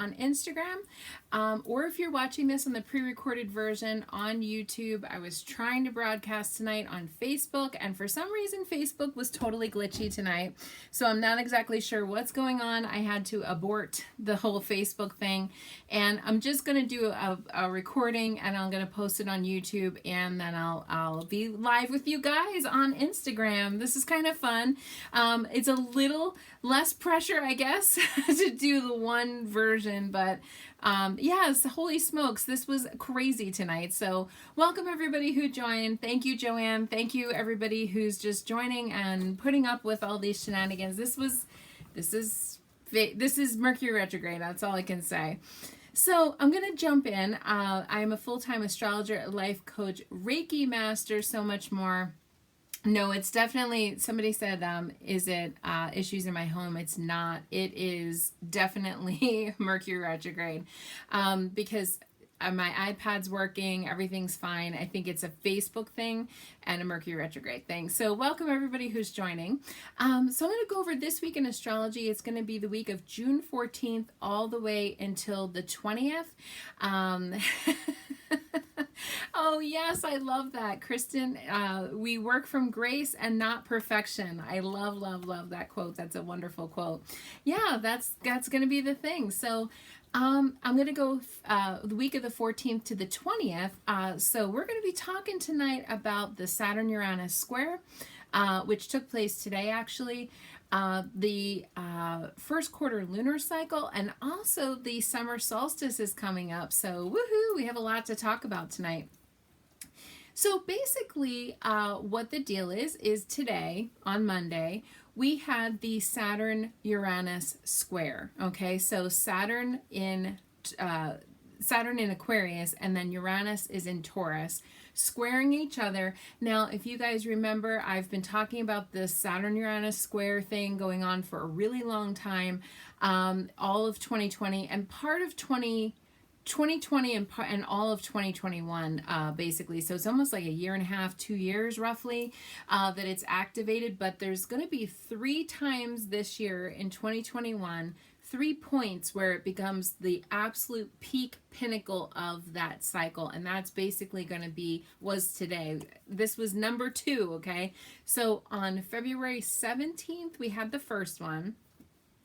on Instagram, or if you're watching this on the pre-recorded version on YouTube. I was trying to broadcast tonight on Facebook, and for some reason Facebook was totally glitchy tonight, so I'm not exactly sure what's going on. I had to abort the whole Facebook thing, and I'm just going to do a recording, and I'm going to post it on YouTube, and then I'll be live with you guys on Instagram. This is kind of fun. It's a little less pressure, I guess, to do the one version, but yes, holy smokes, this was crazy tonight. So welcome everybody who joined. Thank you, Joanne. Thank you everybody who's just joining and putting up with all these shenanigans. This is Mercury Retrograde. That's all I can say. So I'm going to jump in. I'm a full-time astrologer, life coach, Reiki master, so much more. No, it's definitely, somebody said, is it issues in my home? It's not. It is definitely Mercury retrograde, because my iPad's working, everything's fine. I think it's a Facebook thing and a Mercury retrograde thing. So welcome everybody who's joining. So I'm going to go over this week in astrology. It's going to be the week of June 14th all the way until the 20th. Oh yes, I love that, Kristen. We work from grace and not perfection. I love, love, love that quote. That's a wonderful quote. Yeah, that's going to be the thing. So I'm going to go the week of the 14th to the 20th. So we're going to be talking tonight about the Saturn Uranus square, which took place today actually. The first quarter lunar cycle, and also the summer solstice is coming up. So woohoo, we have a lot to talk about tonight. So basically what the deal is today on Monday we had the Saturn Uranus square. Okay, so Saturn in Aquarius, and then Uranus is in Taurus, squaring each other. Now, if you guys remember, I've been talking about this Saturn-Uranus square thing going on for a really long time, all of 2020 and part of 2020 and all of 2021, basically. So it's almost like a year and a half, 2 years roughly, that it's activated. But there's going to be 3 times this year in 2021, 3 points where it becomes the absolute peak pinnacle of that cycle. And that's basically going to was today. This was number 2, okay? So on February 17th, we had the first one.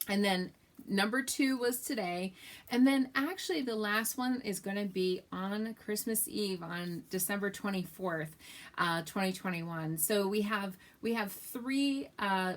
And then number 2 was today. And then actually the last one is going to be on Christmas Eve on December 24th, 2021. So we have 3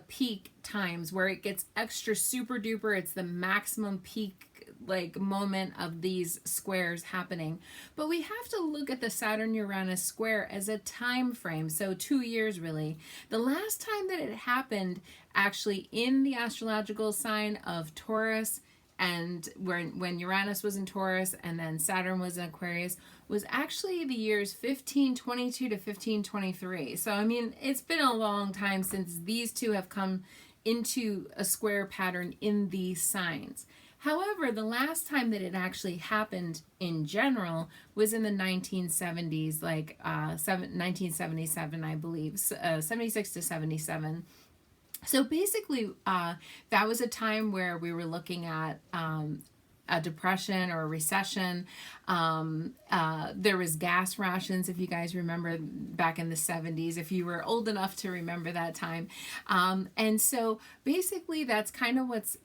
peak times where it gets extra super duper. It's the maximum peak like moment of these squares happening. But we have to look at the Saturn Uranus square as a time frame. So 2 years really. The last time that it happened actually in the astrological sign of Taurus, and when Uranus was in Taurus and then Saturn was in Aquarius, was actually the years 1522 to 1523. So I mean, it's been a long time since these two have come into a square pattern in these signs. However, the last time that it actually happened in general was in the 1970s, like 1977, I believe, 76 to 77. So basically, that was a time where we were looking at a depression or a recession. There was gas rations, if you guys remember back in the 70s, if you were old enough to remember that time. And so basically that's kind of what's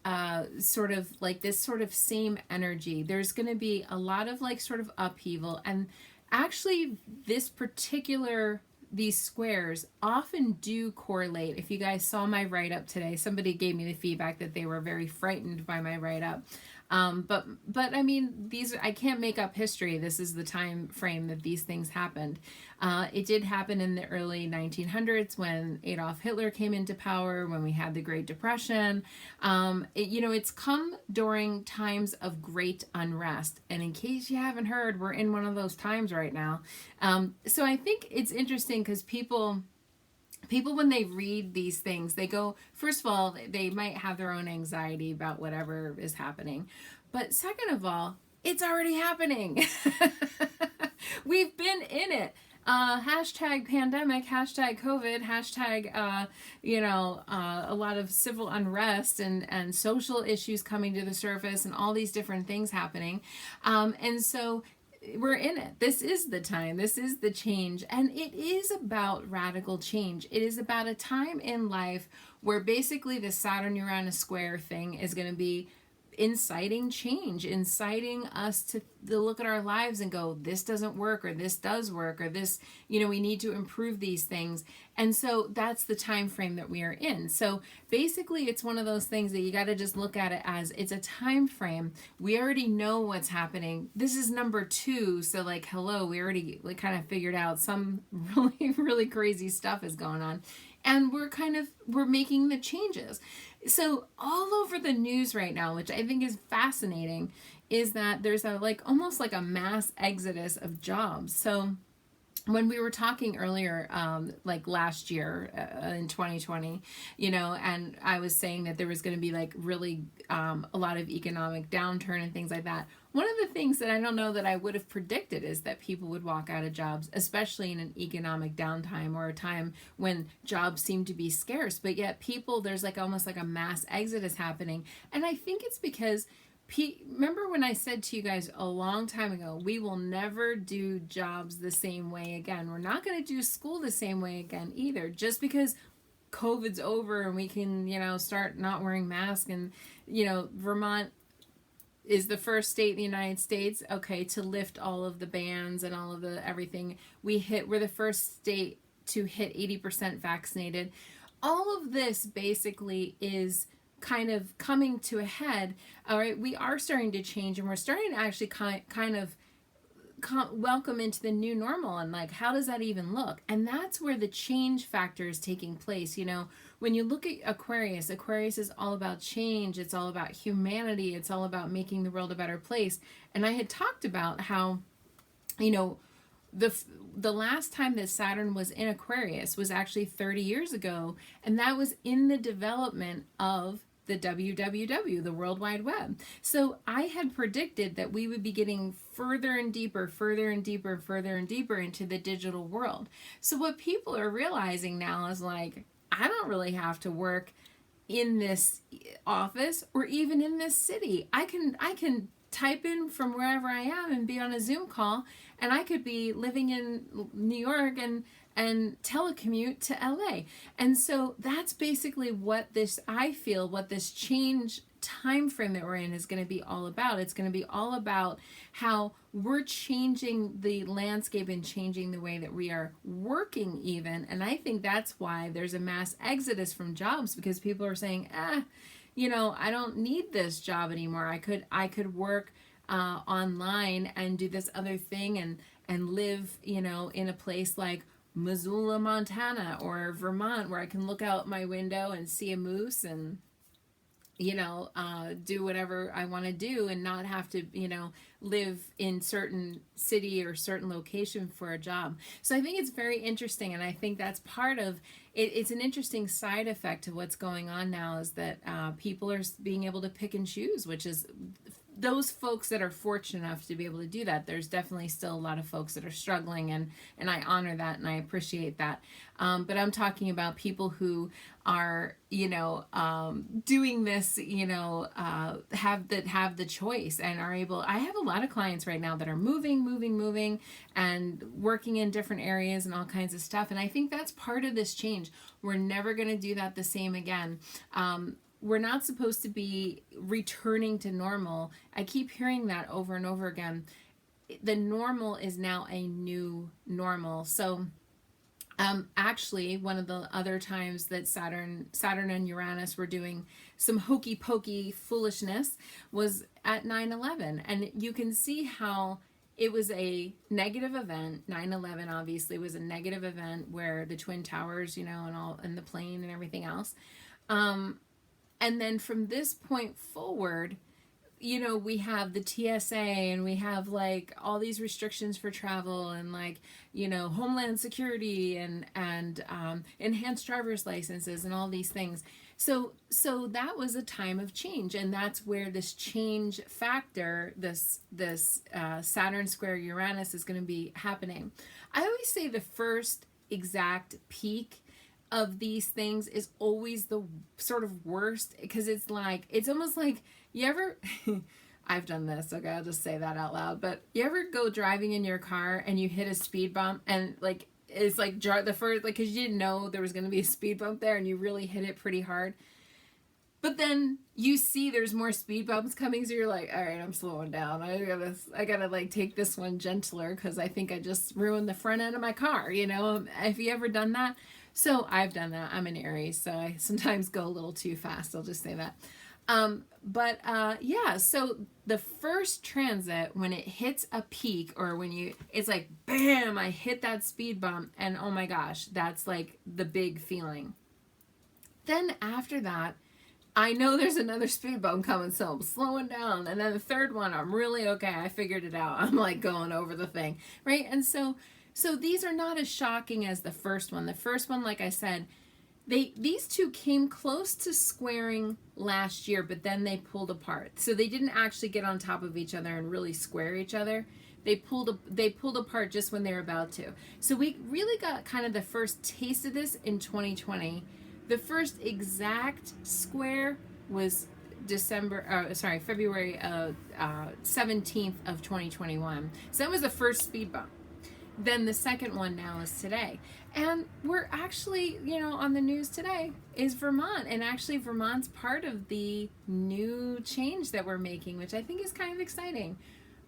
sort of like this sort of same energy. There's going to be a lot of like sort of upheaval, and actually these squares often do correlate. If you guys saw my write-up today, somebody gave me the feedback that they were very frightened by my write-up. But I mean, I can't make up history. This is the time frame that these things happened. It did happen in the early 1900s when Adolf Hitler came into power, when we had the Great Depression. It's come during times of great unrest. And in case you haven't heard, we're in one of those times right now. So I think it's interesting because people, when they read these things, they go, first of all, they might have their own anxiety about whatever is happening. But second of all, it's already happening. We've been in it. hashtag pandemic, hashtag COVID, hashtag, a lot of civil unrest and social issues coming to the surface and all these different things happening. And so we're in it. This is the time. This is the change. And it is about radical change. It is about a time in life where basically the Saturn Uranus square thing is going to be inciting change, inciting us to look at our lives and go, this doesn't work, or this does work, or this, we need to improve these things. And so that's the time frame that we are in. So basically it's one of those things that you got to just look at it as it's a time frame. We already know what's happening. This is number 2. So like, hello, we already kind of figured out some really, really crazy stuff is going on. And we're making the changes. So all over the news right now, which I think is fascinating, is that there's almost like a mass exodus of jobs. So when we were talking earlier, like last year in 2020, and I was saying that there was going to be really a lot of economic downturn and things like that. One of the things that I don't know that I would have predicted is that people would walk out of jobs, especially in an economic downtime or a time when jobs seem to be scarce. But yet there's almost like a mass exodus happening. And I think it's because remember when I said to you guys a long time ago, we will never do jobs the same way again. We're not going to do school the same way again either. Just because COVID's over and we can, start not wearing masks, and, Vermont is the first state in the United States, to lift all of the bans and all of the everything. We're the first state to hit 80% vaccinated. All of this basically is kind of coming to a head. All right, we are starting to change, and we're starting to actually kind of welcome into the new normal, and how does that even look? And that's where the change factor is taking place. When you look at Aquarius is all about change. It's all about humanity. It's all about making the world a better place. And I had talked about how, the last time that Saturn was in Aquarius was actually 30 years ago, and that was in the development of the WWW, the World Wide Web. So I had predicted that we would be getting further and deeper into the digital world. So what people are realizing now is I don't really have to work in this office or even in this city. I can type in from wherever I am and be on a Zoom call, and I could be living in New York and telecommute to LA. And so that's basically what this change time frame that we're in is going to be all about. It's going to be all about how we're changing the landscape and changing the way that we are working even. And I think that's why there's a mass exodus from jobs, because people are saying, I don't need this job anymore. I could work online and do this other thing and live, in a place like Missoula, Montana, or Vermont, where I can look out my window and see a moose and do whatever I want to do and not have to, live in certain city or certain location for a job. So I think it's very interesting, and I think that's part of it. It's an interesting side effect of what's going on now, is that people are being able to pick and choose, which is those folks that are fortunate enough to be able to do that. There's definitely still a lot of folks that are struggling, and I honor that and I appreciate that. But I'm talking about people who are, doing this, have the choice and are able. I have a lot of clients right now that are moving and working in different areas and all kinds of stuff. And I think that's part of this change. We're never going to do that the same again. We're not supposed to be returning to normal. I keep hearing that over and over again. The normal is now a new normal. So actually, one of the other times that Saturn and Uranus were doing some hokey pokey foolishness was at 9/11. And you can see how it was a negative event. 9/11 obviously was a negative event, where the Twin Towers, and the plane and everything else. And then from this point forward, we have the TSA, and we have all these restrictions for travel, and Homeland Security and enhanced driver's licenses and all these things. So that was a time of change, and that's where this change factor, this Saturn square Uranus is going to be happening. I always say the first exact peak of these things is always the sort of worst, because it's almost like, you ever I've done this, okay, I'll just say that out loud, but you ever go driving in your car and you hit a speed bump, and like it's like the first, like, because you didn't know there was going to be a speed bump there and you really hit it pretty hard, but then you see there's more speed bumps coming, so you're like, all right, I'm slowing down, I gotta like take this one gentler because I think I just ruined the front end of my car, you know? Have you ever done that? So I've done that. I'm an Aries, so I sometimes go a little too fast, I'll just say that. Yeah, so the first transit, when it hits a peak, or when it's like, bam, I hit that speed bump, and oh my gosh, that's like the big feeling. Then after that, I know there's another speed bump coming, so I'm slowing down. And then the third one, I'm really okay, I figured it out. I'm like going over the thing, right? And so these are not as shocking as the first one. The first one, like I said, these two came close to squaring last year, but then they pulled apart. So they didn't actually get on top of each other and really square each other. They pulled apart just when they were about to. So we really got kind of the first taste of this in 2020. The first exact square was February 17th of 2021. So that was the first speed bump. Then the second one now is today. And we're actually, on the news today is Vermont. And actually Vermont's part of the new change that we're making, which I think is kind of exciting.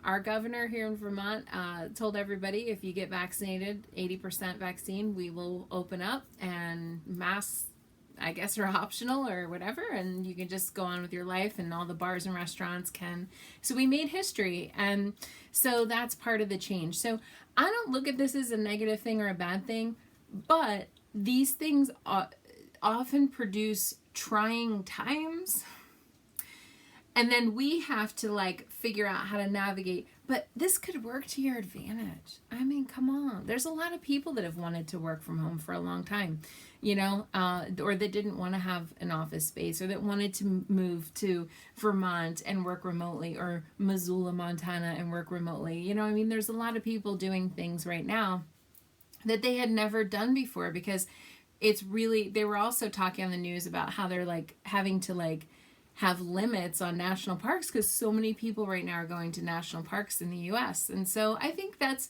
Our governor here in Vermont told everybody, if you get vaccinated, 80% vaccine, we will open up, and masks, I guess, are optional or whatever, and you can just go on with your life, and all the bars and restaurants can. So we made history, and so that's part of the change. So I don't look at this as a negative thing or a bad thing, but these things often produce trying times, and then we have to like figure out how to navigate. But this could work to your advantage. I mean, come on. There's a lot of people that have wanted to work from home for a long time, or that didn't want to have an office space, or that wanted to move to Vermont and work remotely, or Missoula, Montana, and work remotely. I mean, there's a lot of people doing things right now that they had never done before, because they were also talking on the news about how they're like having to like have limits on national parks, because so many people right now are going to national parks in the US. And so I think that's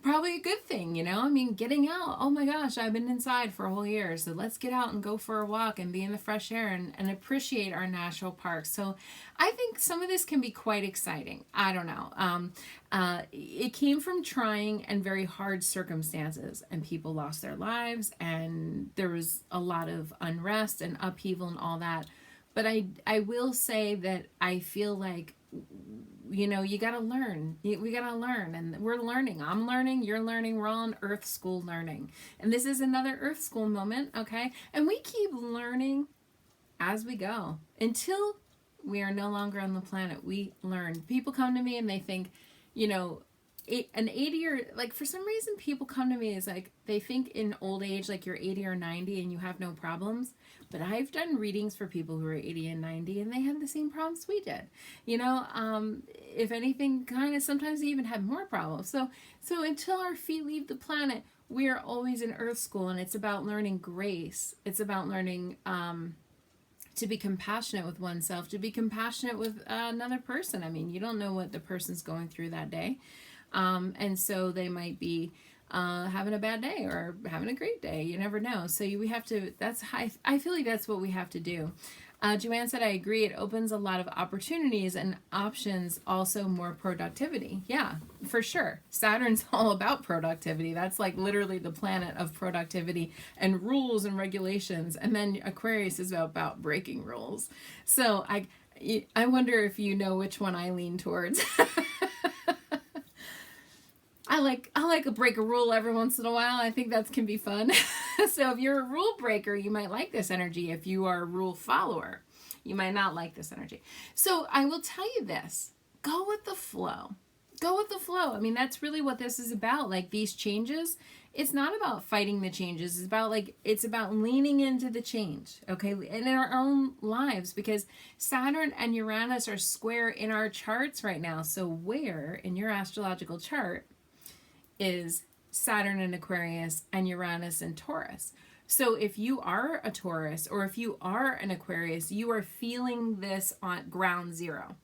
probably a good thing, I mean, getting out. Oh my gosh, I've been inside for a whole year, so let's get out and go for a walk and be in the fresh air and appreciate our national parks. So I think some of this can be quite exciting. I don't know. It came from trying and very hard circumstances, and people lost their lives, and there was a lot of unrest and upheaval and all that. But I will say that I feel like, you got to learn. We got to learn, and we're learning. I'm learning, you're learning, we're all on Earth School learning. And this is another Earth School moment, okay? And we keep learning as we go until we are no longer on the planet. We learn. People come to me and they think, an 80 or like, for some reason people come to me as like, they think in old age like you're 80 or 90 and you have no problems. But I've done readings for people who are 80 and 90 and they had the same problems we did. If anything, kind of sometimes they even have more problems. So until our feet leave the planet, we are always in Earth School, and it's about learning grace. It's about learning to be compassionate with oneself, to be compassionate with another person. I mean, you don't know what the person's going through that day. And so they might be having a bad day or having a great day. You never know. So we have to, I feel like that's what we have to do. Joanne said, I agree. It opens a lot of opportunities and options, also more productivity. Yeah, for sure. Saturn's all about productivity. That's like literally the planet of productivity and rules and regulations. And then Aquarius is about breaking rules. So I wonder if you know which one I lean towards. I like to break a rule every once in a while. I think that can be fun. So if you're a rule breaker, you might like this energy. If you are a rule follower, you might not like this energy. So I will tell you this. Go with the flow. go with the flow. I mean, that's really what this is about. Like these changes, it's not about fighting the changes. It's about leaning into the change, okay? And in our own lives, because Saturn and Uranus are square in our charts right now. So where in your astrological chart is Saturn in Aquarius and Uranus in Taurus? So if you are a Taurus or if you are an Aquarius, you are feeling this on ground zero.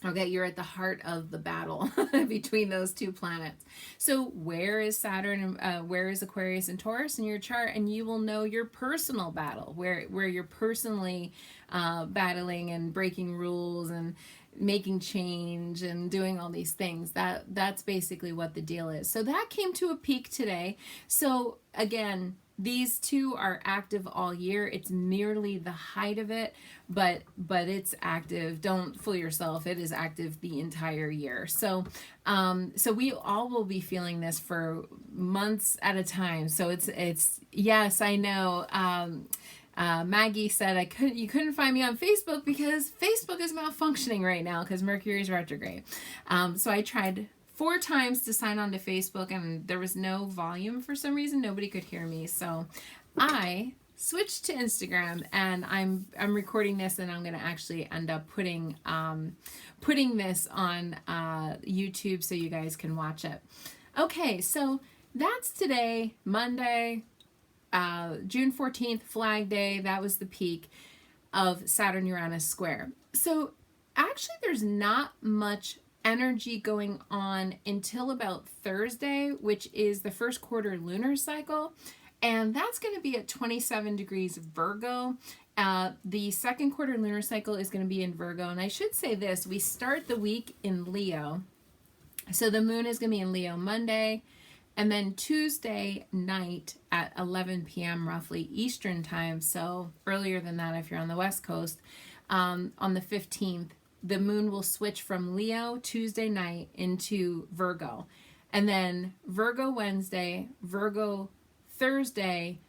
Okay, you're at the heart of the battle between those two planets. So where is Saturn and where is Aquarius and Taurus in your chart? And you will know your personal battle, where you're personally battling and breaking rules and making change and doing all these things. That's basically what the deal is. So that came to a peak today. So again, these two are active all year. It's merely the height of it, but it's active. Don't fool yourself. It is active the entire year. So so we all will be feeling this for months at a time. So it's yes, I know. Maggie said you couldn't find me on Facebook because Facebook is malfunctioning right now because Mercury is retrograde. So I tried 4 times to sign on to Facebook and there was no volume for some reason. Nobody could hear me. So I switched to Instagram and I'm recording this and I'm going to actually end up putting this on YouTube so you guys can watch it. Okay, so that's today, Monday, June 14th, Flag Day. That was the peak of Saturn-Uranus square. So actually there's not much energy going on until about Thursday, which is the first quarter lunar cycle, and that's going to be at 27 degrees Virgo. The second quarter lunar cycle is going to be in Virgo, and I should say this, we start the week in Leo, so the moon is going to be in Leo Monday, and then Tuesday night at 11 p.m. roughly Eastern time, so earlier than that if you're on the West Coast, on the 15th, the moon will switch from Leo Tuesday night into Virgo. And then Virgo Wednesday, Virgo Thursday,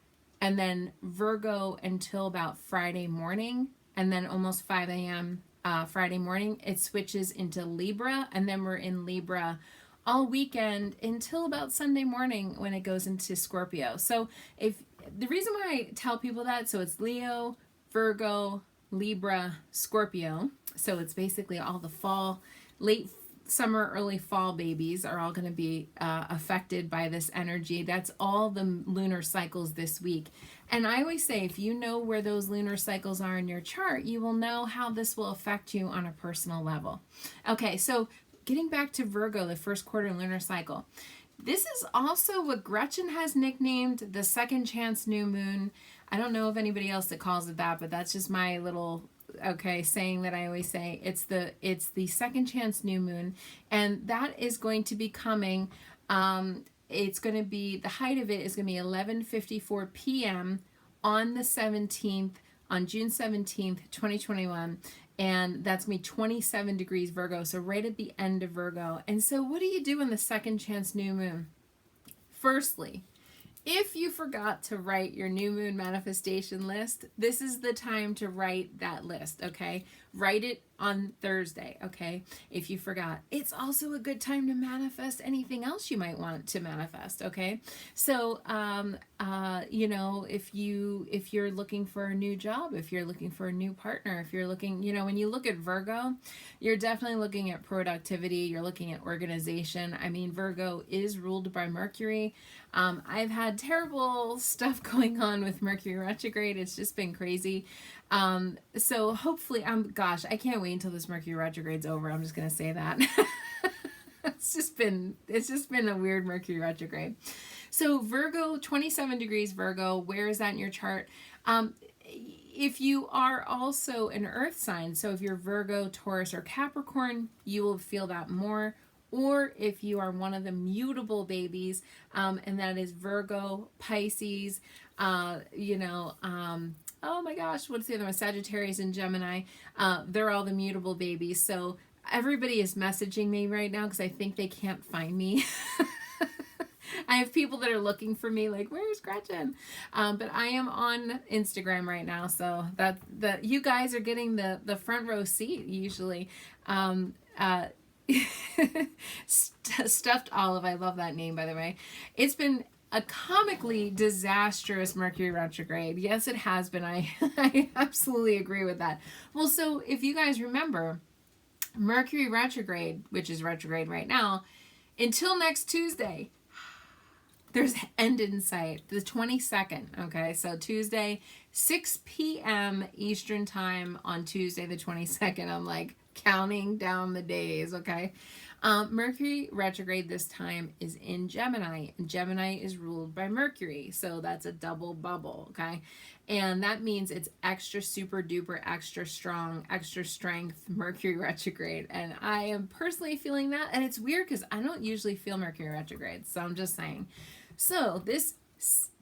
and then Virgo until about Friday morning. And then almost 5 a.m. Friday morning, it switches into Libra. And then we're in Libra all weekend until about Sunday morning when it goes into Scorpio. So if the reason why I tell people that, so it's Leo, Virgo, Libra, Scorpio. So it's basically all the fall, late summer, early fall babies are all going to be affected by this energy. That's all the lunar cycles this week. And I always say, if you know where those lunar cycles are in your chart, you will know how this will affect you on a personal level. Okay, so getting back to Virgo, the first quarter lunar cycle. This is also what Gretchen has nicknamed the second chance new moon. I don't know of anybody else that calls it that, but that's just my little saying that I always say. It's the second chance new moon, and that is going to be coming. It's going to be, the height of it is going to be 11:54 p.m. on the 17th, on June 17th, 2021. And that's going to be 27 degrees Virgo, so right at the end of Virgo. And so what do you do in the second chance new moon? Firstly, if you forgot to write your new moon manifestation list, this is the time to write that list, okay? Write it on Thursday, okay? If you forgot. It's also a good time to manifest anything else you might want to manifest, okay? So, you know, if you're looking for a new job, if you're looking for a new partner, if you're looking, you know, when you look at Virgo, you're definitely looking at productivity, you're looking at organization. I mean, Virgo is ruled by Mercury. I've had terrible stuff going on with Mercury retrograde. It's just been crazy. So hopefully, gosh, I can't wait until this Mercury retrograde's over. I'm just going to say that. It's just been a weird Mercury retrograde. So Virgo, 27 degrees Virgo, where is that in your chart? If you are also an earth sign, so if you're Virgo, Taurus, or Capricorn, you will feel that more. Or if you are one of the mutable babies, and that is Virgo, Pisces, oh my gosh, what's the other one? Sagittarius and Gemini. They're all the mutable babies. So everybody is messaging me right now because I think they can't find me. I have people that are looking for me like, where's Gretchen? But I am on Instagram right now. So that you guys are getting the front row seat usually. Stuffed Olive, I love that name, by the way. It's been a comically disastrous Mercury retrograde. Yes, it has been. I absolutely agree with that. Well, so if you guys remember, Mercury retrograde, which is retrograde right now, until next Tuesday, there's end in sight, the 22nd. Okay, so Tuesday, 6 p.m. Eastern time on Tuesday the 22nd. I'm like counting down the days, okay? Mercury retrograde this time is in Gemini, and Gemini is ruled by Mercury, so that's a double bubble, okay? And that means it's extra super duper extra strong, extra strength Mercury retrograde, and I am personally feeling that, and it's weird because I don't usually feel Mercury retrograde, so I'm just saying. So this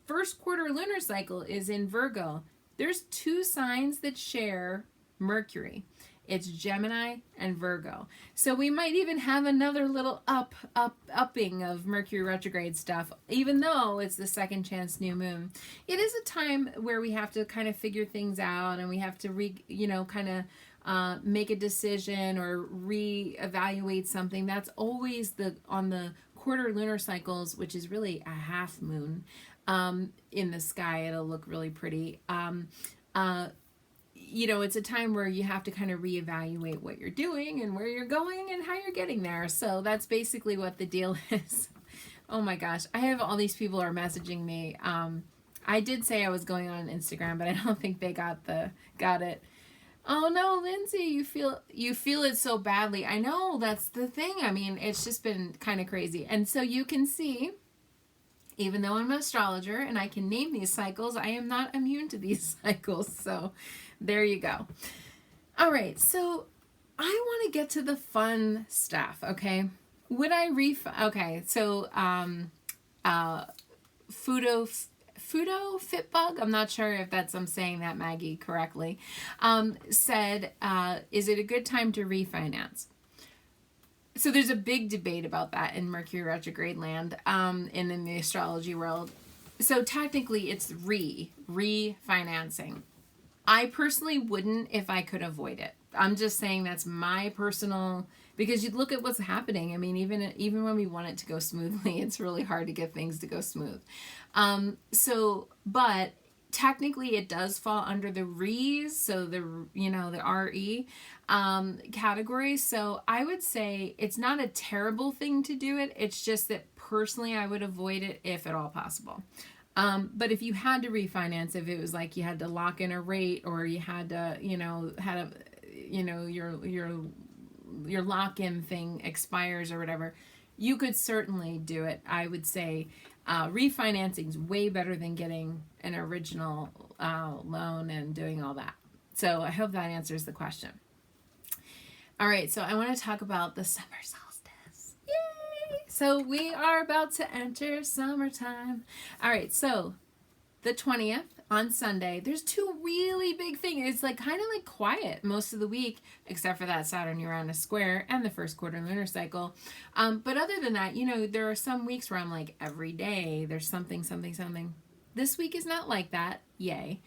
first quarter lunar cycle is in Virgo. There's two signs that share Mercury. It's Gemini and Virgo. So we might even have another little upping of Mercury retrograde stuff, even though it's the second chance new moon. It is a time where we have to kind of figure things out, and we have to make a decision or reevaluate something. That's always on the quarter lunar cycles, which is really a half moon in the sky. It'll look really pretty. It's a time where you have to kind of reevaluate what you're doing and where you're going and how you're getting there. So that's basically what the deal is. Oh my gosh, I have all these people are messaging me. I did say I was going on Instagram, but I don't think they got it. Oh no, Lindsay, you feel it so badly. I know, that's the thing. I mean, it's just been kind of crazy. And so you can see, even though I'm an astrologer and I can name these cycles, I am not immune to these cycles. So there you go. All right, so I want to get to the fun stuff, okay? Would I okay, so Fudo Fitbug, I'm not sure if I'm saying that, Maggie, correctly, said, is it a good time to refinance? So there's a big debate about that in Mercury retrograde land, and in the astrology world. So technically it's refinancing. I personally wouldn't if I could avoid it. I'm just saying that's my personal, because you look at what's happening. I mean, even when we want it to go smoothly, it's really hard to get things to go smooth. But technically it does fall under the REs, so the RE category. So I would say it's not a terrible thing to do it. It's just that personally I would avoid it if at all possible. But if you had to refinance, if it was like you had to lock in a rate, or you had to, your lock-in thing expires or whatever, you could certainly do it. I would say refinancing is way better than getting an original loan and doing all that. So I hope that answers the question. All right, so I want to talk about the summer solstice. Yay! So we are about to enter summertime. All right, so the 20th on Sunday, there's two really big things. It's like kind of like quiet most of the week, except for that Saturn Uranus square and the first quarter lunar cycle. But other than that, there are some weeks where I'm like every day there's something. This week is not like that. Yay.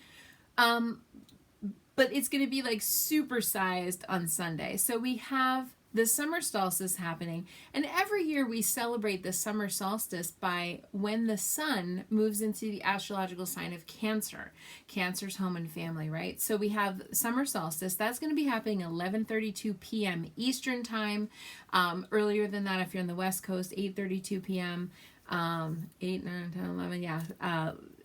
But it's going to be like supersized on Sunday. So we have the summer solstice happening, and every year we celebrate the summer solstice by when the sun moves into the astrological sign of Cancer. Cancer's home and family, right? So we have summer solstice. That's going to be happening 11:32 p.m. Eastern time. Earlier than that, if you're on the West Coast, 8:32 p.m. 8, 9, 10, 11, yeah,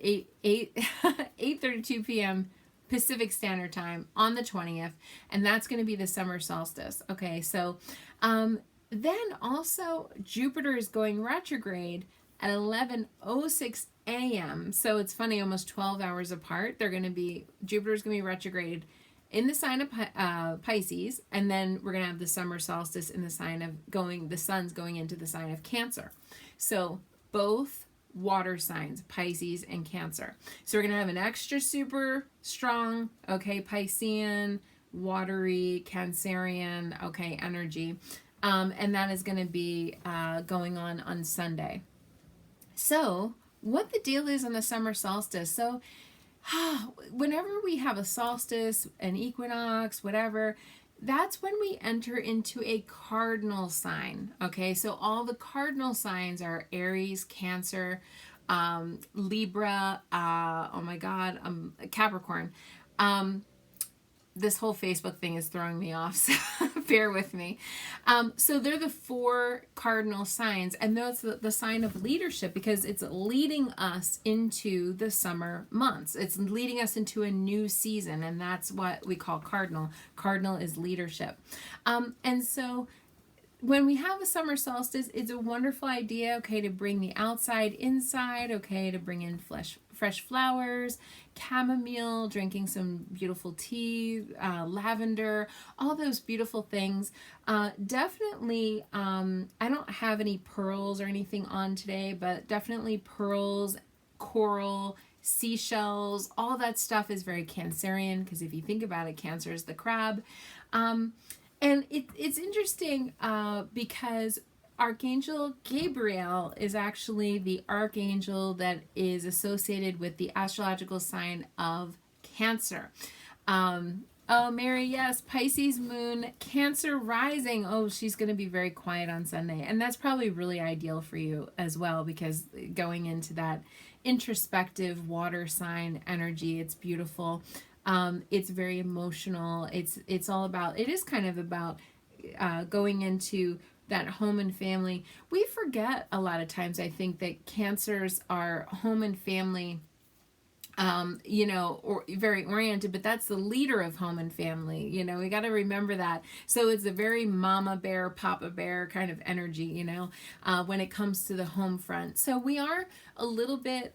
8:32 p.m. Pacific Standard Time on the 20th, and that's going to be the summer solstice. Okay, so then also Jupiter is going retrograde at 11:06 a.m. So it's funny, almost 12 hours apart. Jupiter's going to be retrograde in the sign of Pisces, and then we're going to have the summer solstice in the sign of the sun's going into the sign of Cancer. So both water signs, Pisces and Cancer. So we're going to have an extra super strong, Piscean, watery, Cancerian, energy. And that is going to be going on Sunday. So what the deal is on the summer solstice. So whenever we have a solstice, an equinox, whatever, that's when we enter into a cardinal sign. Okay, so all the cardinal signs are Aries, Cancer, Libra, oh my God, Capricorn. This whole Facebook thing is throwing me off, so bear with me. So they're the 4 cardinal signs, and that's the sign of leadership, because it's leading us into the summer months. It's leading us into a new season, and that's what we call cardinal. Cardinal is leadership. And so when we have a summer solstice, it's a wonderful idea, okay, to bring the outside inside, okay, to bring in fresh flowers, chamomile, drinking some beautiful tea, lavender, all those beautiful things. Definitely, I don't have any pearls or anything on today, but definitely pearls, coral, seashells, all that stuff is very Cancerian, because if you think about it, Cancer is the crab. And it's interesting because Archangel Gabriel is actually the archangel that is associated with the astrological sign of Cancer. Oh, Mary, yes, Pisces moon, Cancer rising. Oh, she's going to be very quiet on Sunday. And that's probably really ideal for you as well, because going into that introspective water sign energy, it's beautiful. It's very emotional. It's all about, it is kind of about going into that home and family. We forget a lot of times, I think, that Cancers are home and family, or very oriented, but that's the leader of home and family. We got to remember that. So it's a very mama bear, papa bear kind of energy, when it comes to the home front. So we are a little bit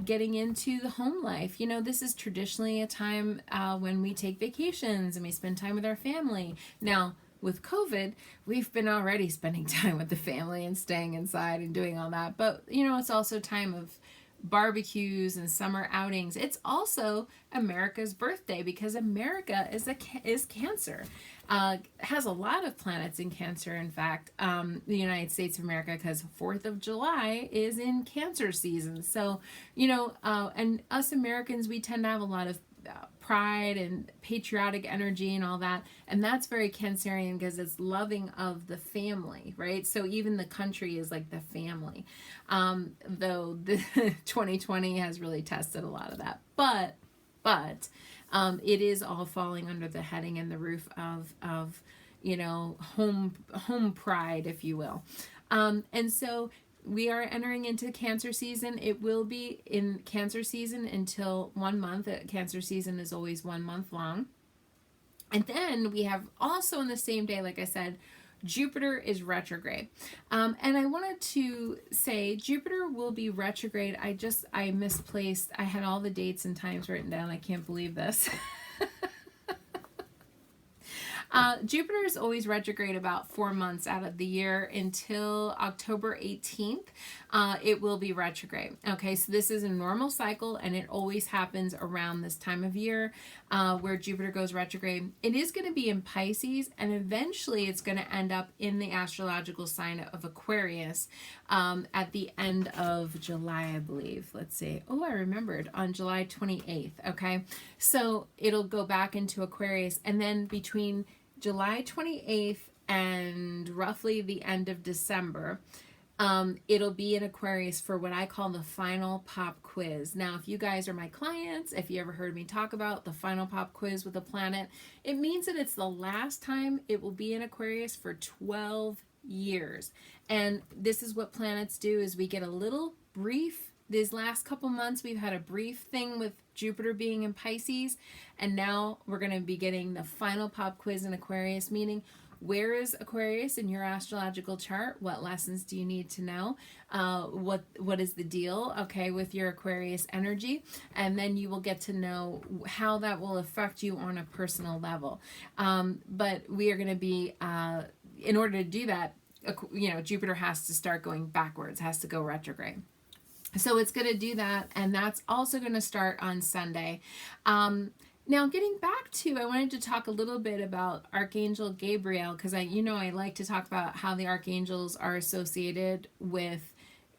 getting into the home life. This is traditionally a time when we take vacations and we spend time with our family. Now, with COVID, we've been already spending time with the family and staying inside and doing all that. But, it's also time of barbecues and summer outings. It's also America's birthday, because America is Cancer. Has a lot of planets in Cancer. In fact, the United States of America, because 4th of July is in Cancer season. So, and us Americans, we tend to have a lot of pride and patriotic energy and all that, and that's very Cancerian, because it's loving of the family, right? So even the country is like the family, though the 2020 has really tested a lot of that, but it is all falling under the heading and the roof of home pride, if you will. And so we are entering into Cancer season. It will be in Cancer season until 1 month. Cancer season is always 1 month long. And then we have also on the same day, like I said, Jupiter is retrograde. And I wanted to say Jupiter will be retrograde. I misplaced. I had all the dates and times written down. I can't believe this. Jupiter is always retrograde about 4 months out of the year until October 18th. It will be retrograde. Okay, so this is a normal cycle, and it always happens around this time of year where Jupiter goes retrograde. It is going to be in Pisces, and eventually it's going to end up in the astrological sign of Aquarius at the end of July, I believe. Let's see. Oh, I remembered. On July 28th. Okay, so it'll go back into Aquarius, and then between July 28th and roughly the end of December, it'll be in Aquarius for what I call the final pop quiz. Now, if you guys are my clients, if you ever heard me talk about the final pop quiz with a planet, it means that it's the last time it will be in Aquarius for 12 years. And this is what planets do, is we get a little brief. These last couple months, we've had a brief thing with Jupiter being in Pisces, and now we're going to be getting the final pop quiz in Aquarius, meaning where is Aquarius in your astrological chart? What lessons do you need to know? What is the deal, okay, with your Aquarius energy? And then you will get to know how that will affect you on a personal level. But we are going to be, in order to do that, Jupiter has to start going backwards, has to go retrograde. So it's going to do that, and that's also going to start on Sunday. Now, getting back to, I wanted to talk a little bit about Archangel Gabriel, because I like to talk about how the archangels are associated with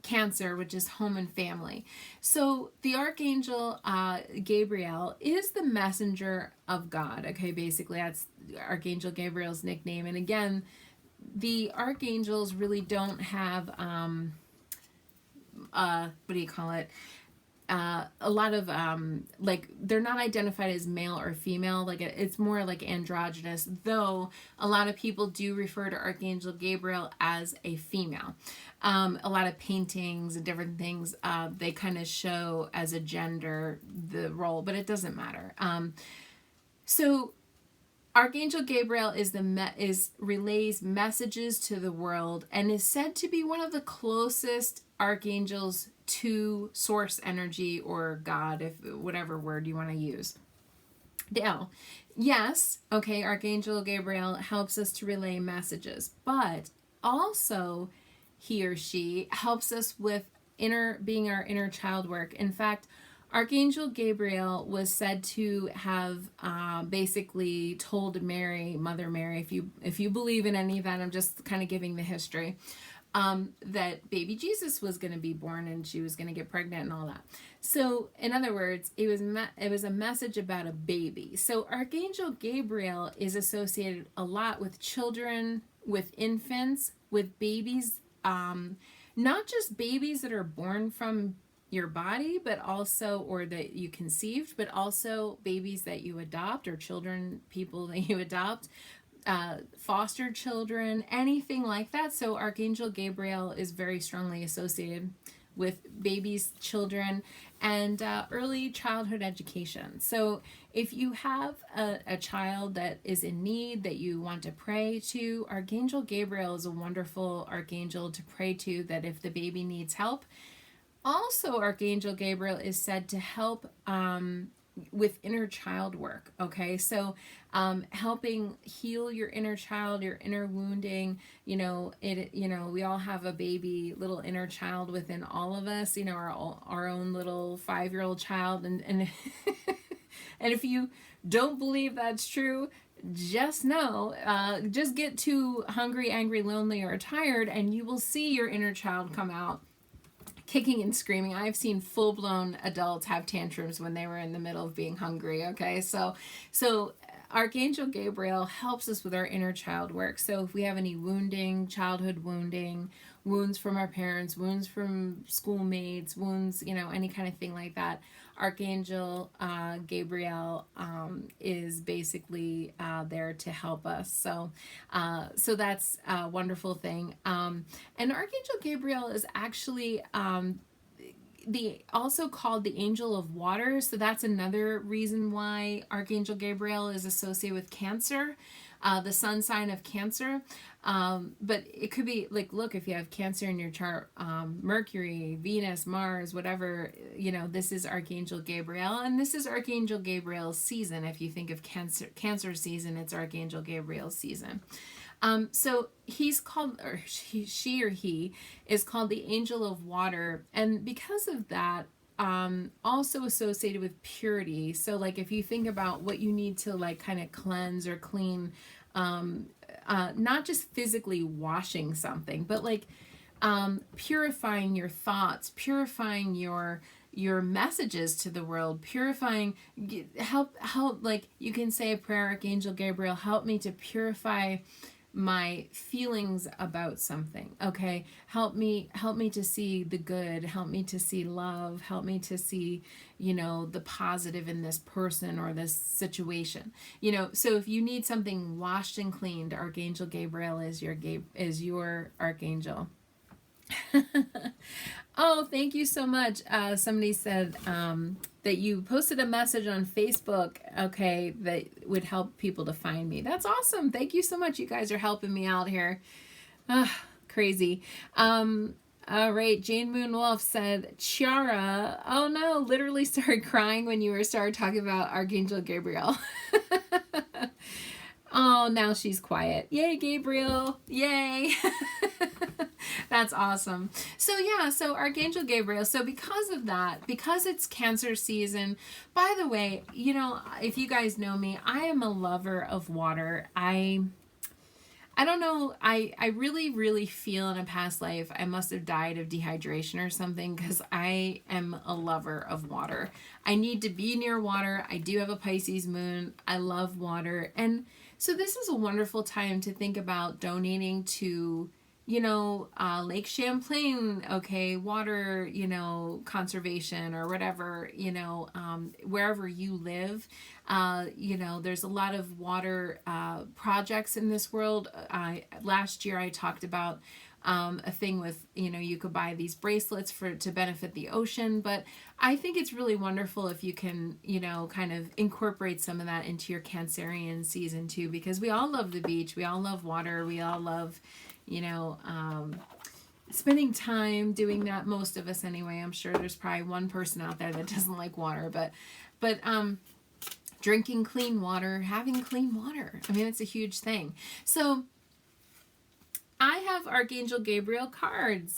Cancer, which is home and family. So the Archangel Gabriel is the messenger of God. Okay, basically that's Archangel Gabriel's nickname. And again, the archangels really don't have what do you call it? A lot of like they're not identified as male or female. Like it's more like androgynous, though a lot of people do refer to Archangel Gabriel as a female. A lot of paintings and different things they kind of show as a gender the role, but it doesn't matter. So Archangel Gabriel relays messages to the world and is said to be one of the closest archangels to source energy or God, if whatever word you want to use. Now, yes, okay, Archangel Gabriel helps us to relay messages, but also he or she helps us with being our inner child work. In fact, Archangel Gabriel was said to have basically told Mary, Mother Mary, if you believe in any of that, I'm just kind of giving the history, that baby Jesus was going to be born and she was going to get pregnant and all that. So in other words, it was a message about a baby. So Archangel Gabriel is associated a lot with children, with infants, with babies, not just babies that are born from your body, but also, or that you conceived, but also babies that you adopt, or people that you adopt, foster children, anything like that. So Archangel Gabriel is very strongly associated with babies, children, and early childhood education. So if you have a child that is in need that you want to pray to, Archangel Gabriel is a wonderful archangel to pray to, that if the baby needs help. Also, Archangel Gabriel is said to help with inner child work. Okay, so helping heal your inner child, your inner wounding. We all have a baby, little inner child within all of us. Our own little 5-year-old child, and and if you don't believe that's true, just know, just get too hungry, angry, lonely, or tired, and you will see your inner child come out kicking and screaming. I've seen full-blown adults have tantrums when they were in the middle of being hungry. Okay, so Archangel Gabriel helps us with our inner child work. So if we have any wounding, childhood wounding, wounds from our parents, wounds from schoolmates, wounds, any kind of thing like that, Archangel Gabriel is basically there to help us. So that's a wonderful thing. And Archangel Gabriel is actually also called the angel of water. So that's another reason why Archangel Gabriel is associated with Cancer, the sun sign of Cancer. But it could be like, look, if you have Cancer in your chart, Mercury, Venus, Mars, whatever, this is Archangel Gabriel, and this is Archangel Gabriel's season. If you think of Cancer season, it's Archangel Gabriel's season. So he's called, or she or he is called the angel of water, and because of that, also associated with purity. So like if you think about what you need to like kind of cleanse or clean, not just physically washing something, but like purifying your thoughts, purifying your messages to the world, purifying, help, like you can say a prayer, Archangel Gabriel, help me to purify my feelings about something. Okay, help me to see the good, help me to see love, help me to see the positive in this person or this situation. So if you need something washed and cleaned, Archangel Gabriel is your archangel. Oh, thank you so much. Somebody said that you posted a message on Facebook, okay, that would help people to find me. That's awesome. Thank you so much. You guys are helping me out here. Crazy. All right. Jane Moon Wolf said, Chiara, oh no, literally started crying when you started talking about Archangel Gabriel. Oh, now she's quiet. Yay, Gabriel. Yay. That's awesome. So yeah, so Archangel Gabriel. So because of that, because it's Cancer season, by the way, if you guys know me, I am a lover of water. I I don't know. I really, really feel in a past life I must have died of dehydration or something, because I am a lover of water. I need to be near water. I do have a Pisces moon. I love water. And so this is a wonderful time to think about donating to, Lake Champlain, okay, water, conservation or whatever, wherever you live. There's a lot of water projects in this world. Last year I talked about a thing with, you could buy these bracelets to benefit the ocean, but I think it's really wonderful if you can, kind of incorporate some of that into your Cancerian season too, because we all love the beach, we all love water, we all love, spending time doing that. Most of us anyway. I'm sure there's probably one person out there that doesn't like water, but drinking clean water, having clean water, I mean, it's a huge thing. So I have Archangel Gabriel cards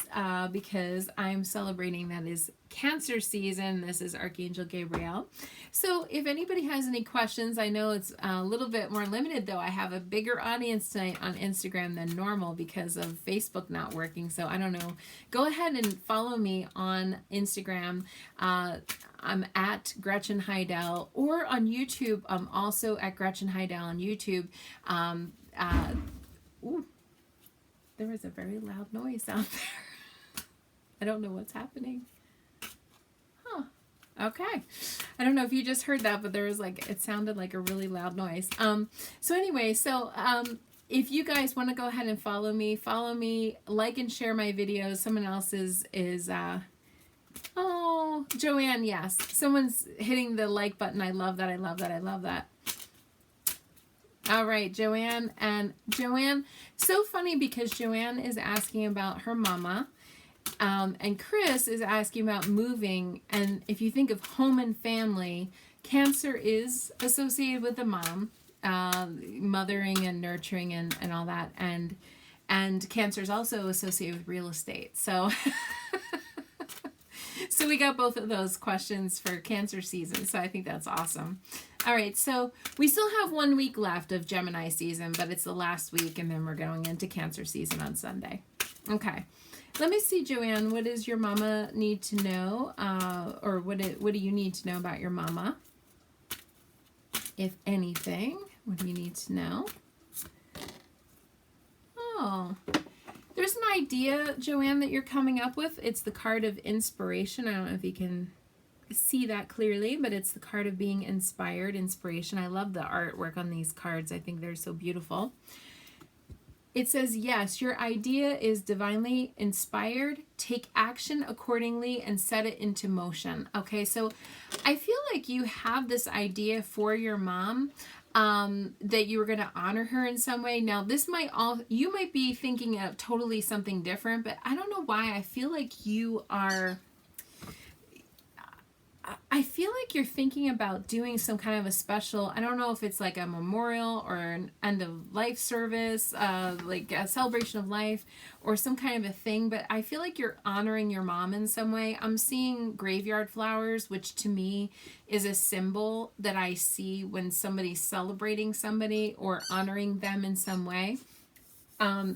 because I'm celebrating that is Cancer season. This is Archangel Gabriel. So if anybody has any questions, I know it's a little bit more limited though. I have a bigger audience tonight on Instagram than normal because of Facebook not working. So I don't know. Go ahead and follow me on Instagram. I'm at Gretchen Hidell, or on YouTube. I'm also at Gretchen Hidell on YouTube. There was a very loud noise out there. I don't know what's happening. Huh. Okay. I don't know if you just heard that, but there was it sounded like a really loud noise. So anyway, if you guys want to go ahead and follow me, like and share my videos. Someone else is oh, Joanne, yes. Someone's hitting the like button. I love that. I love that. I love that. All right, Joanne. And Joanne, so funny because Joanne is asking about her mama, and Chris is asking about moving. And if you think of home and family, Cancer is associated with the mom, mothering and nurturing and all that. And Cancer is also associated with real estate. So so we got both of those questions for Cancer season. So I think that's awesome. All right, so we still have 1 week left of Gemini season, but it's the last week, and then we're going into Cancer season on Sunday. Okay, let me see, Joanne, what does your mama need to know, or what do you need to know about your mama? If anything, what do you need to know? Oh, there's an idea, Joanne, that you're coming up with. It's the card of inspiration. I don't know if you can see that clearly, but it's the card of being inspired, inspiration. I love the artwork on these cards. I think they're so beautiful. It says, yes, your idea is divinely inspired. Take action accordingly and set it into motion. Okay, so I feel like you have this idea for your mom, that you were going to honor her in some way. Now, you might be thinking of totally something different, but I don't know why. I feel like you're thinking about doing some kind of a special, I don't know if it's like a memorial or an end of life service, like a celebration of life or some kind of a thing, but I feel like you're honoring your mom in some way. I'm seeing graveyard flowers, which to me is a symbol that I see when somebody's celebrating somebody or honoring them in some way.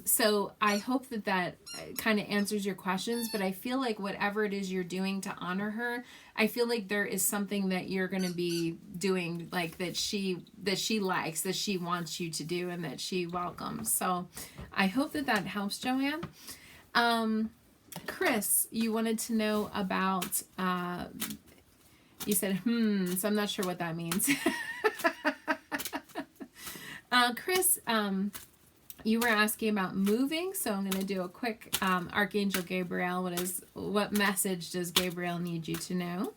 So I hope that kind of answers your questions, but I feel like whatever it is you're doing to honor her, I feel like there is something that you're going to be doing, like that she likes, that she wants you to do, and that she welcomes. So I hope that helps, Joanne. Chris, you wanted to know about, you said, so I'm not sure what that means. Chris, you were asking about moving, so I'm going to do a quick Archangel Gabriel. What message does Gabriel need you to know?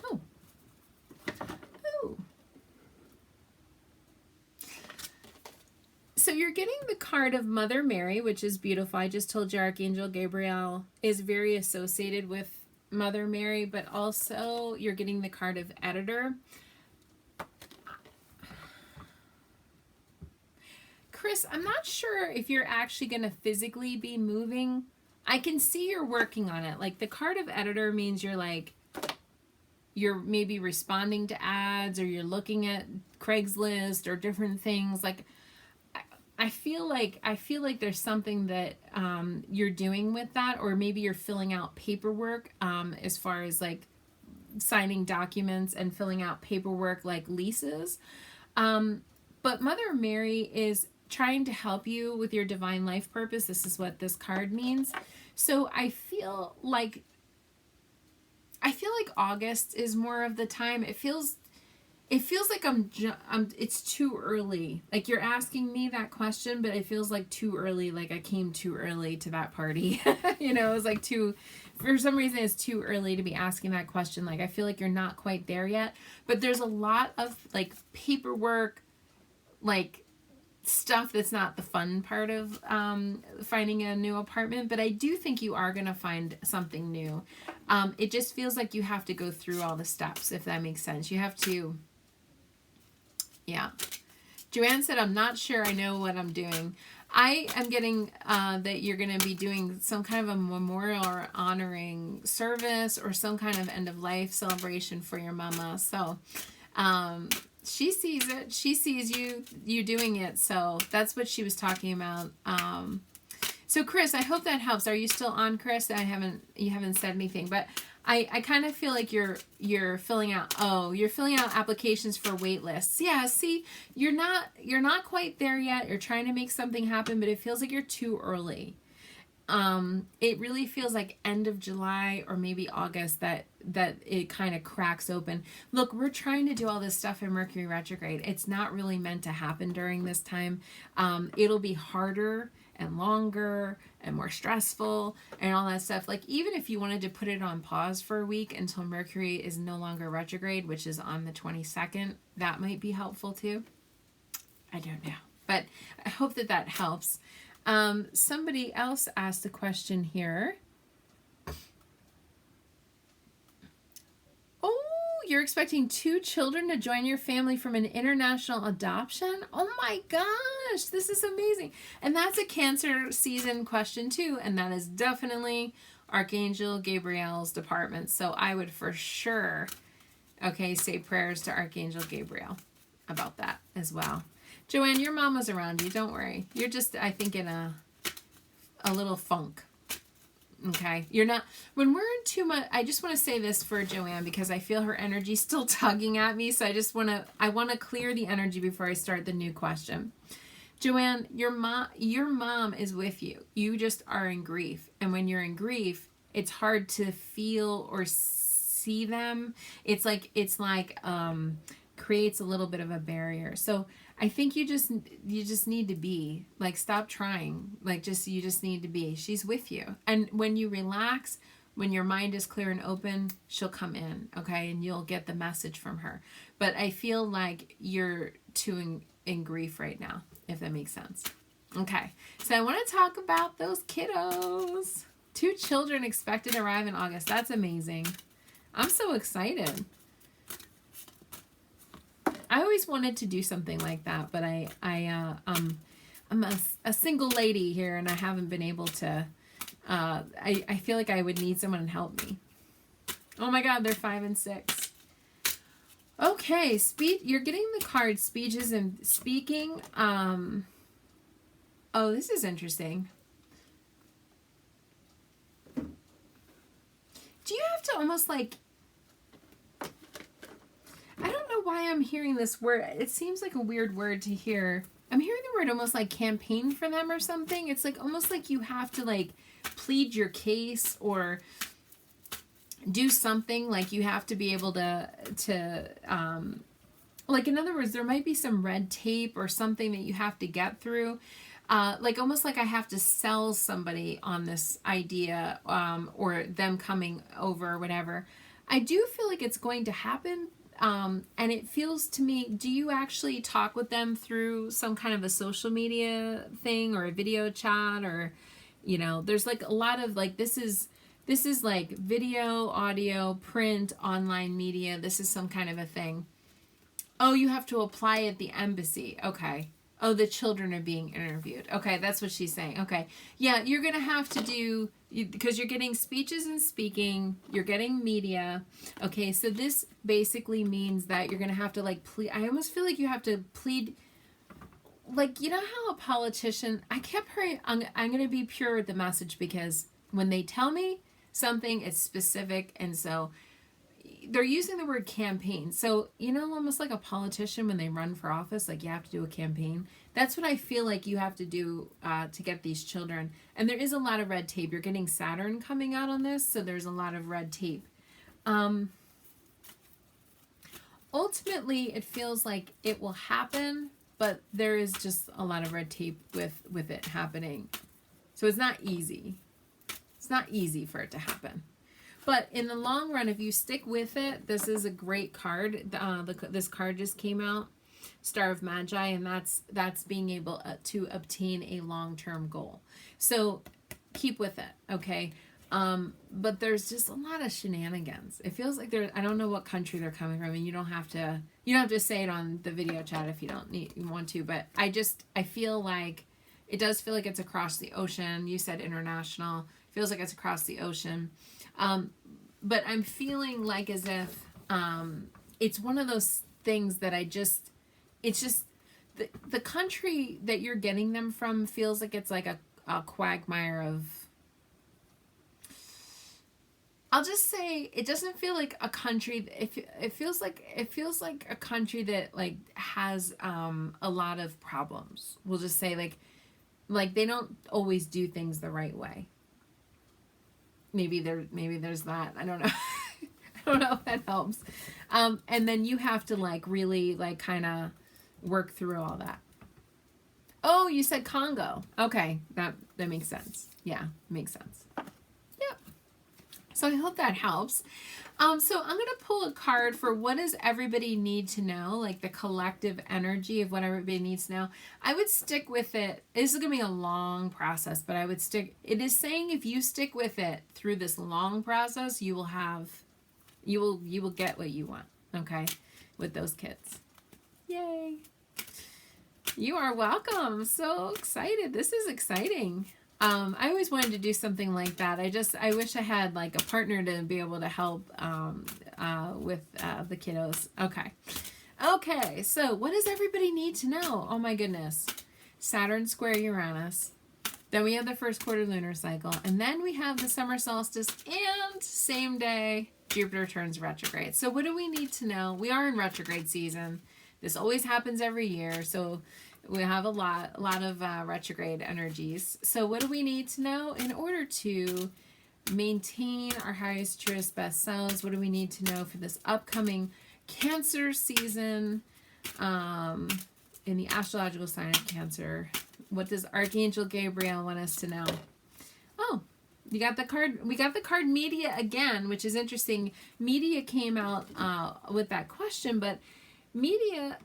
Oh. So you're getting the card of Mother Mary, which is beautiful. I just told you Archangel Gabriel is very associated with Mother Mary, but also you're getting the card of Editor. Chris, I'm not sure if you're actually going to physically be moving. I can see you're working on it. Like the card of Editor means you're maybe responding to ads, or you're looking at Craigslist or different things. Like I feel like there's something that you're doing with that, or maybe you're filling out paperwork as far as like signing documents and filling out paperwork like leases. But Mother Mary is trying to help you with your divine life purpose. This is what this card means. So I feel like August is more of the time. It feels like it's too early. Like you're asking me that question, but it feels like too early. Like I came too early to that party. You know, it was like for some reason it's too early to be asking that question. Like I feel like you're not quite there yet, but there's a lot of like paperwork, like stuff that's not the fun part of finding a new apartment, but I do think you are going to find something new. It just feels like you have to go through all the steps, if that makes sense. You have to, yeah. Joanne said, I'm not sure I know what I'm doing. I am getting that you're going to be doing some kind of a memorial or honoring service or some kind of end of life celebration for your mama. So, she sees it. She sees you doing it. So that's what she was talking about. So Chris, I hope that helps. Are you still on, Chris? You haven't said anything, but I kind of feel like you're filling out applications for wait lists. Yeah, see, you're not quite there yet. You're trying to make something happen, but it feels like you're too early. It really feels like end of July or maybe August that it kind of cracks open. Look, we're trying to do all this stuff in Mercury retrograde. It's not really meant to happen during this time. It'll be harder and longer and more stressful and all that stuff. Like even if you wanted to put it on pause for a week until Mercury is no longer retrograde, which is on the 22nd, that might be helpful too. I don't know, but I hope that helps. Somebody else asked a question here. Oh, you're expecting 2 children to join your family from an international adoption? Oh my gosh, this is amazing. And that's a Cancer season question too, and that is definitely Archangel Gabriel's department. So I would for sure, say prayers to Archangel Gabriel about that as well. Joanne, your mom was around you. Don't worry. You're just, I think, in a little funk. Okay? You're not, when we're in too much, I just want to say this for Joanne because I feel her energy still tugging at me. So I want to clear the energy before I start the new question. Joanne, your mom is with you. You just are in grief. And when you're in grief, it's hard to feel or see them. It's like creates a little bit of a barrier. So I think you just need to be like, stop trying. Like you just need to be. She's with you. And when you relax, when your mind is clear and open, she'll come in. Okay. And you'll get the message from her. But I feel like you're too in grief right now, if that makes sense. Okay. So I want to talk about those kiddos. 2 children expected to arrive in August. That's amazing. I'm so excited. I always wanted to do something like that, but I'm a single lady here, and I haven't been able to. I feel like I would need someone to help me. Oh my God, they're 5 and 6. Okay, you're getting the card speeches and speaking. Oh, this is interesting. Do you have to almost like? I don't know why I'm hearing this word. It seems like a weird word to hear. I'm hearing the word almost like campaign for them or something. It's like almost like you have to like plead your case or do something. Like you have to be able to like in other words, there might be some red tape or something that you have to get through. Like almost like I have to sell somebody on this idea or them coming over or whatever. I do feel like it's going to happen. And it feels to me, do you actually talk with them through some kind of a social media thing or a video chat or, there's like a lot of like, this is like video, audio, print, online media. This is some kind of a thing. Oh, you have to apply at the embassy. Okay. Oh, the children are being interviewed. Okay, that's what she's saying. Okay. Yeah, you're going to have to do, because you're getting speeches and speaking, you're getting media. Okay, so this basically means that you're going to have to like plead. I almost feel like you have to plead. like, you know how a politician, I kept hearing, I'm going to be pure with the message, because when they tell me something, it's specific. And so they're using the word campaign. So, you know, almost like a politician when they run for office, like you have to do a campaign. That's what I feel like you have to do to get these children. And there is a lot of red tape. You're getting Saturn coming out on this, so there's a lot of red tape. Ultimately, it feels like it will happen, but there is just a lot of red tape with it happening. So it's not easy. It's not easy for it to happen. But in the long run, if you stick with it, this is a great card. This card just came out, Star of Magi, and that's being able to obtain a long-term goal. So keep with it, okay? But there's just a lot of shenanigans. It feels like I don't know what country they're coming from, and you don't have to say it on the video chat if you want to, but I feel like it does feel like it's across the ocean. You said international. Feels like it's across the ocean. But I'm feeling like as if it's one of those things that it's just the country that you're getting them from feels like it's like a quagmire of, I'll just say it doesn't feel like a country. It feels like a country that like has a lot of problems. We'll just say like they don't always do things the right way. Maybe there's that. I don't know. I don't know if that helps. And then you have to like really like kind of work through all that. Oh, you said Congo. Okay, that makes sense. Yeah, makes sense. Yep. So I hope that helps. So I'm going to pull a card for what does everybody need to know, like the collective energy of what everybody needs to know. I would stick with it. This is going to be a long process, but I would stick. It is saying if you stick with it through this long process, you will get what you want, okay, with those kids. Yay. You are welcome. So excited. This is exciting. I always wanted to do something like that. I wish I had like a partner to be able to help with the kiddos. Okay, so what does everybody need to know? Oh my goodness. Saturn square Uranus. Then we have the first quarter lunar cycle. And then we have the summer solstice, and same day, Jupiter turns retrograde. So what do we need to know? We are in retrograde season. This always happens every year. So we have a lot of retrograde energies. So what do we need to know in order to maintain our highest, truest, best selves? What do we need to know for this upcoming Cancer season in the astrological sign of Cancer? What does Archangel Gabriel want us to know? Oh, you got the card. We got the card Media again, which is interesting. Media came out with that question, but Media...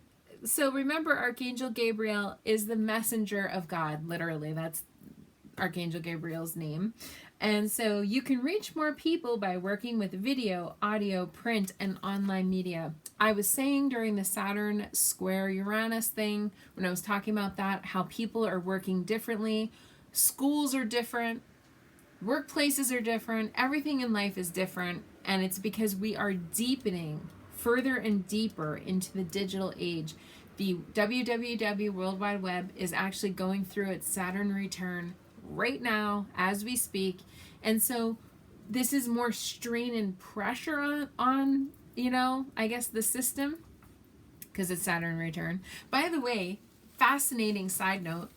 So remember, Archangel Gabriel is the messenger of God, literally. That's Archangel Gabriel's name. And so you can reach more people by working with video, audio, print, and online media. I was saying during the Saturn square Uranus thing, when I was talking about that, how people are working differently. Schools are different. Workplaces are different. Everything in life is different. And it's because we are deepening further and deeper into the digital age. The WWW World Wide Web is actually going through its Saturn return right now as we speak. And so this is more strain and pressure on I guess the system, because it's Saturn return. By the way, fascinating side note,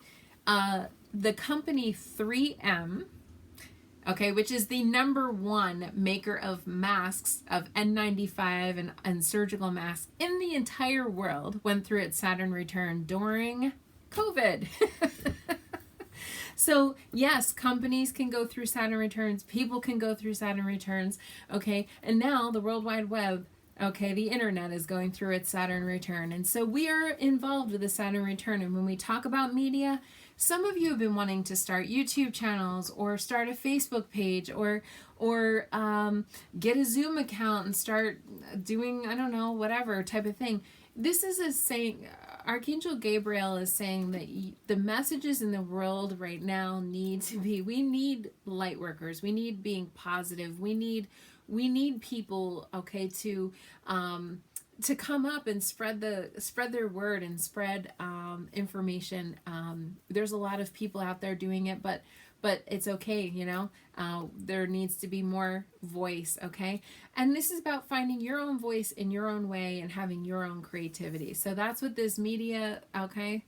the company 3M, okay, which is the #1 maker of masks, of N95 and surgical masks in the entire world, went through its Saturn return during COVID. So yes, companies can go through Saturn returns, people can go through Saturn returns, okay, and now the World Wide Web, okay, the internet is going through its Saturn return, and so we are involved with the Saturn return. And when we talk about media, some of you have been wanting to start YouTube channels or start a Facebook page or get a Zoom account and start doing, I don't know, whatever type of thing. This is saying, Archangel Gabriel is saying that the messages in the world right now need to be, we need light workers. We need being positive. We need people, okay, to to come up and spread their word and spread information. There's a lot of people out there doing it, but it's okay, you know. There needs to be more voice, okay? And this is about finding your own voice in your own way and having your own creativity. So that's what this media, okay?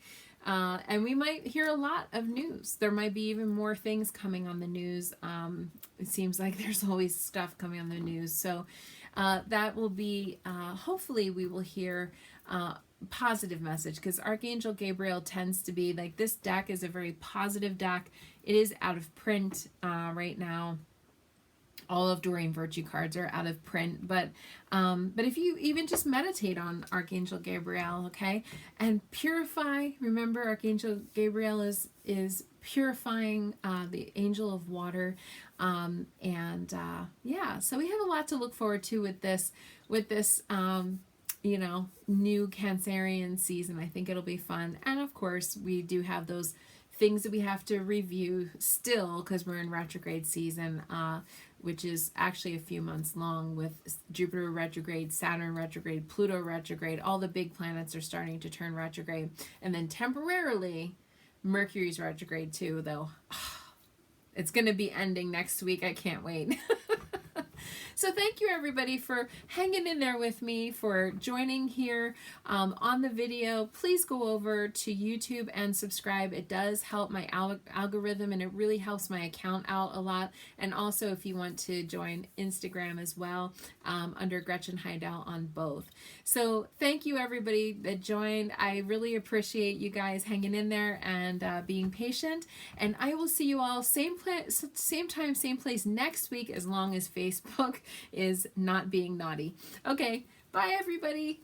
And we might hear a lot of news. There might be even more things coming on the news. It seems like there's always stuff coming on the news. So that will be, hopefully we will hear positive message, because Archangel Gabriel tends to be like, this deck is a very positive deck. It is out of print right now. All of Doreen Virtue cards are out of print, but if you even just meditate on Archangel Gabriel, okay, and purify. Remember, Archangel Gabriel is purifying, the angel of water, yeah. So we have a lot to look forward to with this you know, new Cancerian season. I think it'll be fun, and of course we do have those things that we have to review still, because we're in retrograde season, which is actually a few months long, with Jupiter retrograde, Saturn retrograde, Pluto retrograde. All the big planets are starting to turn retrograde. And then temporarily, Mercury's retrograde too, though. It's going to be ending next week. I can't wait. So thank you everybody for hanging in there with me, for joining here on the video. Please go over to YouTube and subscribe. It does help my algorithm, and it really helps my account out a lot. And also if you want to join Instagram as well, under Gretchen Hidell on both. So thank you everybody that joined. I really appreciate you guys hanging in there and being patient. And I will see you all same time, same place next week, as long as Facebook is not being naughty. Okay, bye everybody.